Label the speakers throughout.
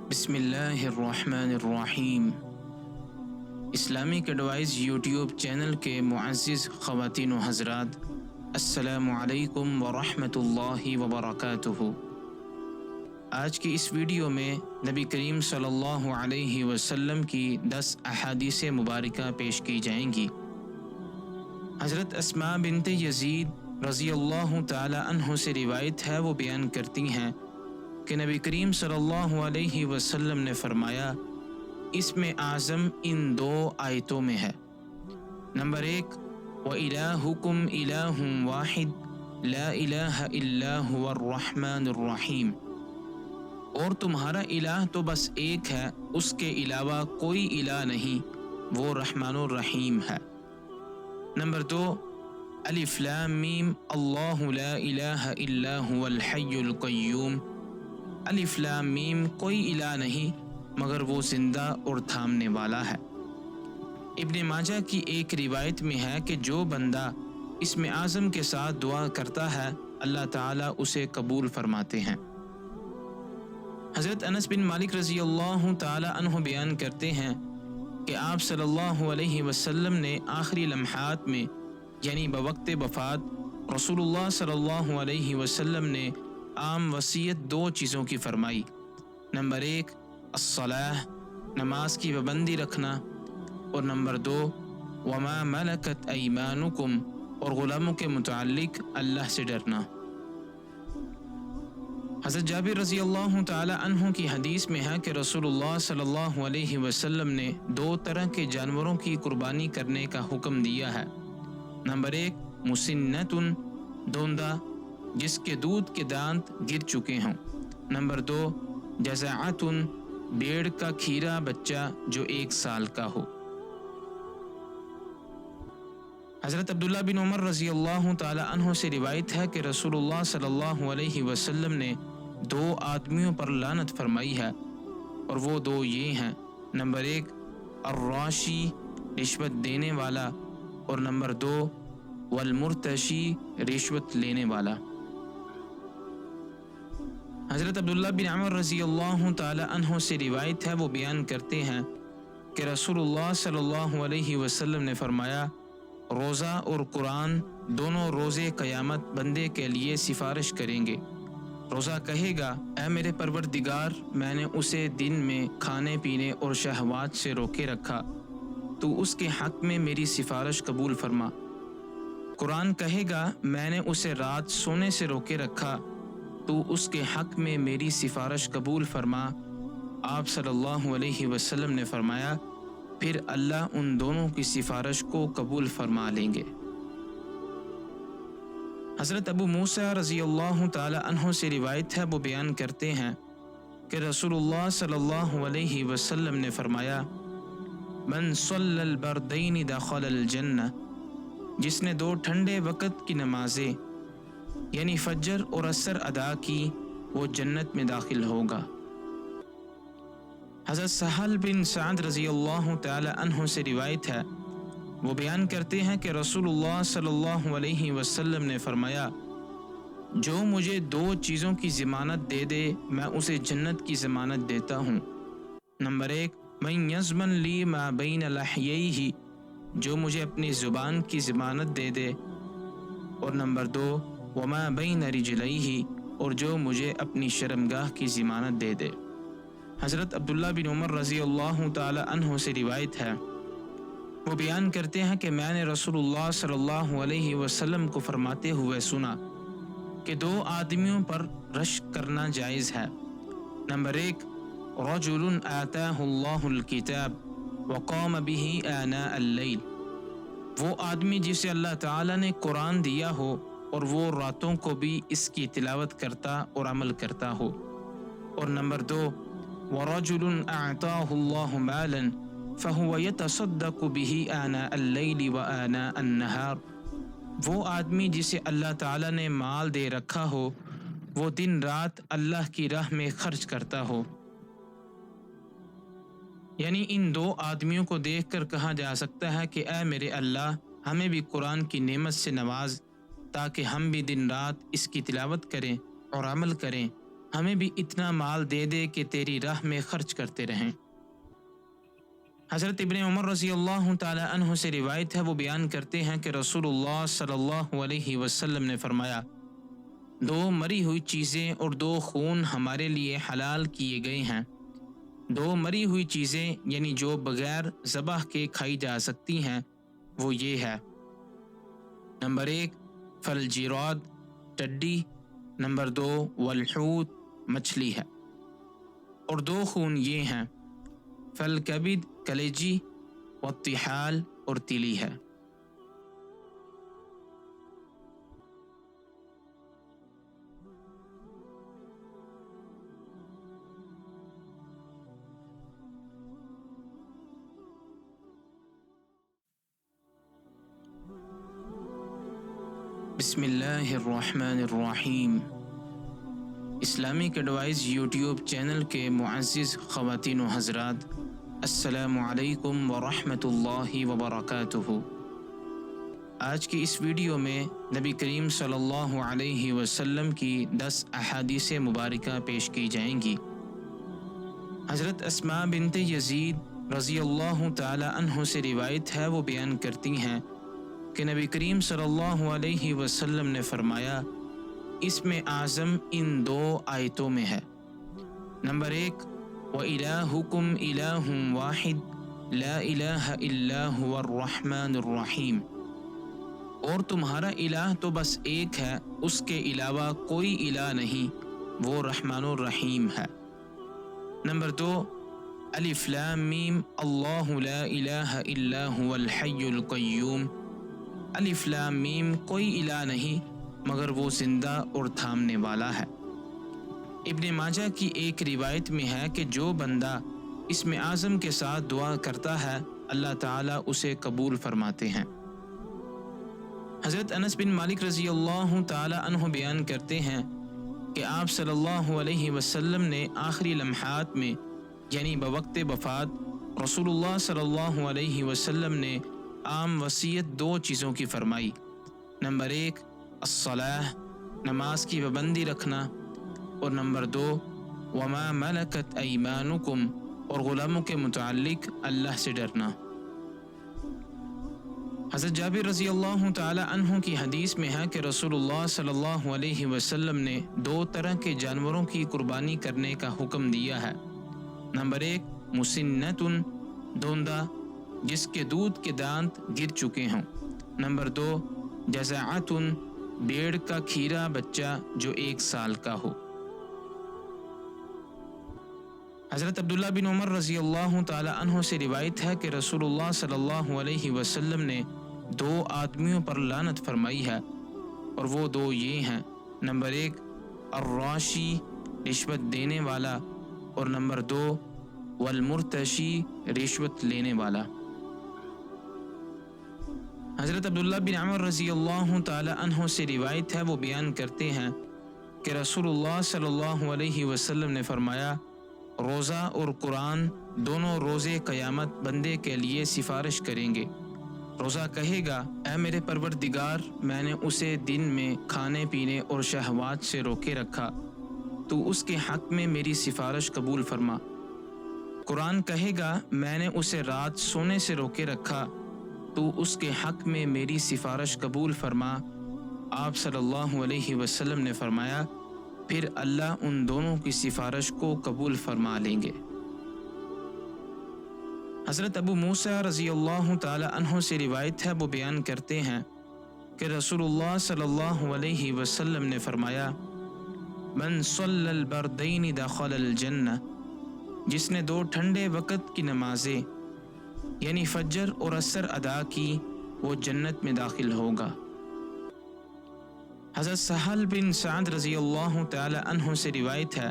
Speaker 1: بسم اللہ الرحمن الرحیم۔ اسلامک ایڈوائز یوٹیوب چینل کے معزز خواتین و حضرات، السلام علیکم ورحمۃ اللہ وبرکاتہ۔ آج کی اس ویڈیو میں نبی کریم صلی اللہ علیہ وسلم کی 10 احادیث مبارکہ پیش کی جائیں گی۔ حضرت اسماء بنت یزید رضی اللہ تعالی عنہ سے روایت ہے، وہ بیان کرتی ہیں کہ نبی کریم صلی اللہ علیہ وسلم نے فرمایا، اسم اعظم ان 2 آیتوں میں ہے۔ نمبر 1، وَإِلَٰهُكُمْ إِلَٰهٌ وَاحِدٌ لَا إِلَٰهَ إِلَّا هُوَ الرَّحْمَٰنُ الرَّحِيمُ، اور تمہارا الہ تو بس ایک ہے، اس کے علاوہ کوئی الہ نہیں، وہ رحمان الرحیم ہے۔ نمبر 2، الف لام میم اللہ لا الہ الا هو الحی القیوم، الف لام میم کوئی الہ نہیں مگر وہ زندہ اور تھامنے والا ہے۔ ابن ماجہ کی ایک روایت میں ہے کہ جو بندہ اسم اعظم کے ساتھ دعا کرتا ہے اللہ تعالیٰ اسے قبول فرماتے ہیں۔ حضرت انس بن مالک رضی اللہ تعالی عنہ بیان کرتے ہیں کہ آپ صلی اللہ علیہ وسلم نے آخری لمحات میں یعنی بوقت وفات رسول اللہ صلی اللہ علیہ وسلم نے عام وصیت 2 چیزوں کی فرمائی۔ نمبر 1، الصلاۃ، نماز کی پابندی رکھنا، اور نمبر 2، وما ملکت ایمانکم، اور غلاموں کے متعلق اللہ سے ڈرنا۔ حضرت جابر رضی اللہ تعالی عنہ کی حدیث میں ہے کہ رسول اللہ صلی اللہ علیہ وسلم نے 2 طرح کے جانوروں کی قربانی کرنے کا حکم دیا ہے۔ نمبر 1، مسنۃ، دوندہ جس کے دودھ کے دانت گر چکے ہوں۔ نمبر 2، جزعۃ، بھیڑ کا کھیرا بچہ جو 1 سال کا ہو۔ حضرت عبداللہ بن عمر رضی اللہ تعالی عنہ سے روایت ہے کہ رسول اللہ صلی اللہ علیہ وسلم نے 2 آدمیوں پر لعنت فرمائی ہے، اور وہ 2 یہ ہیں۔ نمبر 1، الراشی، رشوت دینے والا، اور نمبر 2، والمرتشی، رشوت لینے والا۔ حضرت عبداللہ بن عمر رضی اللہ تعالی عنہ سے روایت ہے، وہ بیان کرتے ہیں کہ رسول اللہ صلی اللہ علیہ وسلم نے فرمایا، روزہ اور قرآن دونوں روزے قیامت بندے کے لیے سفارش کریں گے۔ روزہ کہے گا، اے میرے پروردگار، میں نے اسے دن میں کھانے پینے اور شہوات سے روکے رکھا، تو اس کے حق میں میری سفارش قبول فرما۔ قرآن کہے گا، میں نے اسے رات سونے سے روکے رکھا، تو اس کے حق میں میری سفارش قبول فرما۔ آپ صلی اللہ علیہ وسلم نے فرمایا، پھر اللہ ان دونوں کی سفارش کو قبول فرما لیں گے۔ حضرت ابو موسیٰ رضی اللہ تعالی عنہ سے روایت ہے، وہ بیان کرتے ہیں کہ رسول اللہ صلی اللہ علیہ وسلم نے فرمایا، من صلی البردین دخل الجنہ، جس نے 2 ٹھنڈے وقت کی نمازیں یعنی فجر اور عصر ادا کی، وہ جنت میں داخل ہوگا۔ حضرت سہل بن سعد رضی اللہ تعالی عنہ سے روایت ہے، وہ بیان کرتے ہیں کہ رسول اللہ صلی اللہ علیہ وسلم نے فرمایا، جو مجھے 2 چیزوں کی ضمانت دے دے میں اسے جنت کی ضمانت دیتا ہوں۔ نمبر 1، من یضمن لی ما بین لحییہ، جو مجھے اپنی زبان کی ضمانت دے دے، اور نمبر 2، وما بین رجلیہ، اور جو مجھے اپنی شرمگاہ کی ضمانت دے دے۔ حضرت عبداللہ بن عمر رضی اللہ تعالی عنہ سے روایت ہے، وہ بیان کرتے ہیں کہ میں نے رسول اللہ صلی اللہ علیہ وسلم کو فرماتے ہوئے سنا کہ 2 آدمیوں پر رشک کرنا جائز ہے۔ نمبر 1، رجل آتاہ اللہ الکتاب وقام بہ آناء اللیل، وہ آدمی جسے اللہ تعالیٰ نے قرآن دیا ہو اور وہ راتوں کو بھی اس کی تلاوت کرتا اور عمل کرتا ہو۔ اور نمبر 2، وَرَجُلٌ أَعْطَاهُ اللَّهُ مَالًا فَهُوَ يَتَصَدَّقُ بِهِ آنَاءَ اللَّيْلِ وَآنَاءَ النَّهَارِ، وہ آدمی جسے اللہ تعالیٰ نے مال دے رکھا ہو، وہ دن رات اللہ کی راہ میں خرچ کرتا ہو۔ یعنی ان 2 آدمیوں کو دیکھ کر کہا جا سکتا ہے کہ اے میرے اللہ، ہمیں بھی قرآن کی نعمت سے نواز، تاکہ ہم بھی دن رات اس کی تلاوت کریں اور عمل کریں، ہمیں بھی اتنا مال دے دے کہ تیری راہ میں خرچ کرتے رہیں۔ حضرت ابن عمر رضی اللہ تعالی عنہ سے روایت ہے، وہ بیان کرتے ہیں کہ رسول اللہ صلی اللہ علیہ وسلم نے فرمایا، دو مری ہوئی چیزیں اور دو خون ہمارے لیے حلال کیے گئے ہیں۔ دو مری ہوئی چیزیں یعنی جو بغیر ذبح کے کھائی جا سکتی ہیں وہ یہ ہے، نمبر 1 فالجراد ٹڈی، نمبر 2 والحوت مچھلی ہے، اور دو خون یہ ہیں، فالکبد کلیجی، والطحال اور تیلی ہے۔ بسم اللہ الرحمن الرحیم۔ اسلامک ایڈوائز یوٹیوب چینل کے معزز خواتین و حضرات، السلام علیکم ورحمۃ اللہ وبرکاتہ۔ آج کی اس ویڈیو میں نبی کریم صلی اللہ علیہ وسلم کی 10 احادیث مبارکہ پیش کی جائیں گی۔ حضرت اسماء بنت یزید رضی اللہ تعالی عنہ سے روایت ہے، وہ بیان کرتی ہیں کہ نبی کریم صلی اللہ علیہ وسلم نے فرمایا، اسم اعظم ان 2 آیتوں میں ہے، نمبر 1 وَإِلَٰهُكُمْ إِلَٰهٌ وَاحِدٌ لَا إِلَٰهَ إِلَّا هُوَ الرَّحْمَٰنُ الرَّحِيمُ، اور تمہارا الہ تو بس ایک ہے، اس کے علاوہ کوئی الہ نہیں، وہ رحمان الرحیم ہے۔ نمبر 2 الف لام میم اللہ لا الہ الا هو الحی القیوم، الف لام میم کوئی الہ نہیں مگر وہ زندہ اور تھامنے والا ہے۔ ابن ماجہ کی ایک روایت میں ہے کہ جو بندہ اسم اعظم کے ساتھ دعا کرتا ہے اللہ تعالیٰ اسے قبول فرماتے ہیں۔ حضرت انس بن مالک رضی اللہ تعالی عنہ بیان کرتے ہیں کہ آپ صلی اللہ علیہ وسلم نے آخری لمحات میں یعنی بوقت وفات رسول اللہ صلی اللہ علیہ وسلم نے عام وصیت 2 چیزوں کی فرمائی، نمبر 1 الصلاۃ نماز کی پابندی رکھنا، اور نمبر 2 وما ملکت ایمانکم اور غلاموں کے متعلق اللہ سے ڈرنا۔ حضرت جابر رضی اللہ تعالی عنہ کی حدیث میں ہے کہ رسول اللہ صلی اللہ علیہ وسلم نے 2 طرح کے جانوروں کی قربانی کرنے کا حکم دیا ہے، نمبر 1 مسنتن دوندہ جس کے دودھ کے دانت گر چکے ہوں، نمبر 2 جزعتن بھیڑ کا کھیرا بچہ جو 1 سال کا ہو۔ حضرت عبداللہ بن عمر رضی اللہ تعالی عنہ سے روایت ہے کہ رسول اللہ صلی اللہ علیہ وسلم نے 2 آدمیوں پر لعنت فرمائی ہے، اور وہ 2 یہ ہیں، نمبر 1 الراشی رشوت دینے والا، اور نمبر 2 والمرتشی رشوت لینے والا۔ حضرت عبداللہ بن عمر رضی اللہ تعالی عنہ سے روایت ہے، وہ بیان کرتے ہیں کہ رسول اللہ صلی اللہ علیہ وسلم نے فرمایا، روزہ اور قرآن دونوں روزے قیامت بندے کے لیے سفارش کریں گے۔ روزہ کہے گا، اے میرے پروردگار، میں نے اسے دن میں کھانے پینے اور شہوات سے روکے رکھا، تو اس کے حق میں میری سفارش قبول فرما۔ قرآن کہے گا، میں نے اسے رات سونے سے روکے رکھا، تو اس کے حق میں میری سفارش قبول فرما۔ آپ صلی اللہ علیہ وسلم نے فرمایا، پھر اللہ ان دونوں کی سفارش کو قبول فرما لیں گے۔ حضرت ابو موسیٰ رضی اللہ تعالی عنہ سے روایت ہے، وہ بیان کرتے ہیں کہ رسول اللہ صلی اللہ علیہ وسلم نے فرمایا، من صلی البردین دخل الجنہ، جس نے 2 ٹھنڈے وقت کی نمازیں یعنی فجر اور عصر ادا کی وہ جنت میں داخل ہوگا۔ حضرت سہل بن سعد رضی اللہ تعالی عنہ سے روایت ہے،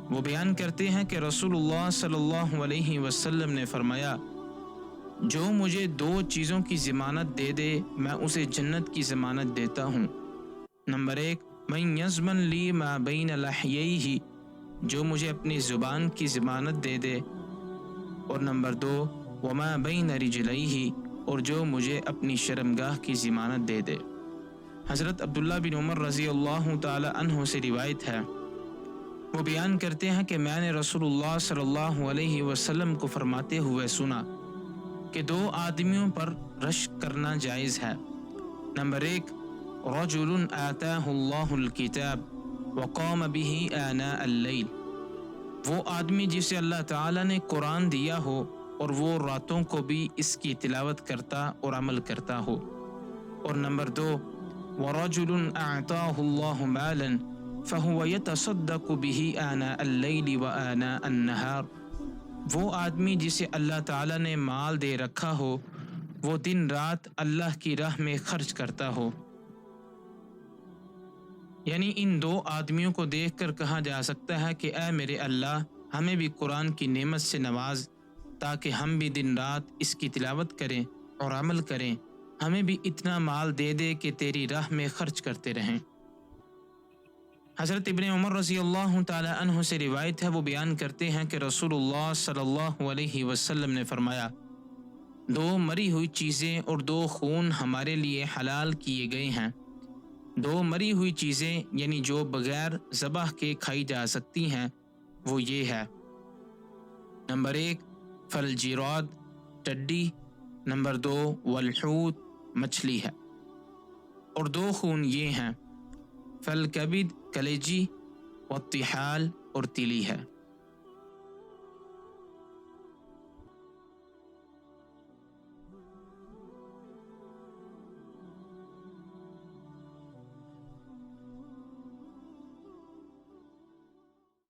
Speaker 1: وہ بیان کرتے ہیں کہ رسول اللہ صلی اللہ علیہ وسلم نے فرمایا، جو مجھے 2 چیزوں کی ضمانت دے دے میں اسے جنت کی ضمانت دیتا ہوں، نمبر 1 من یضمن لی ما بین لحییہ، جو مجھے اپنی زبان کی ضمانت دے دے، اور نمبر 2 وما بین رجلیہ، اور جو مجھے اپنی شرمگاہ کی ضمانت دے دے۔ حضرت عبداللہ بن عمر رضی اللہ تعالی عنہ سے روایت ہے، وہ بیان کرتے ہیں کہ میں نے رسول اللہ صلی اللہ علیہ وسلم کو فرماتے ہوئے سنا کہ 2 آدمیوں پر رشک کرنا جائز ہے۔ نمبر 1، رجل آتاہ اللہ الکتاب وقام به آناء اللیل، وہ آدمی جسے اللہ تعالیٰ نے قرآن دیا ہو اور وہ راتوں کو بھی اس کی تلاوت کرتا اور عمل کرتا ہو۔ اور نمبر 2، ورجل اعطاہ اللہ مالا فہو یتصدق به آناء اللیل وآناء النہار، وہ آدمی جسے اللہ تعالیٰ نے مال دے رکھا ہو وہ دن رات اللہ کی راہ میں خرچ کرتا ہو۔ یعنی ان 2 آدمیوں کو دیکھ کر کہا جا سکتا ہے کہ اے میرے اللہ، ہمیں بھی قرآن کی نعمت سے نواز تاکہ ہم بھی دن رات اس کی تلاوت کریں اور عمل کریں، ہمیں بھی اتنا مال دے دے کہ تیری راہ میں خرچ کرتے رہیں۔ حضرت ابن عمر رضی اللہ تعالی عنہ سے روایت ہے، وہ بیان کرتے ہیں کہ رسول اللہ صلی اللہ علیہ وسلم نے فرمایا، 2 مری ہوئی چیزیں اور 2 خون ہمارے لیے حلال کیے گئے ہیں۔ 2 مری ہوئی چیزیں یعنی جو بغیر ذبح کے کھائی جا سکتی ہیں وہ یہ ہے، نمبر 1 فالجراد ٹڈی، نمبر 2 والحوت مچھلی ہے، اور 2 خون یہ ہیں فالکبد کلیجی والطحال اور تیلی ہے۔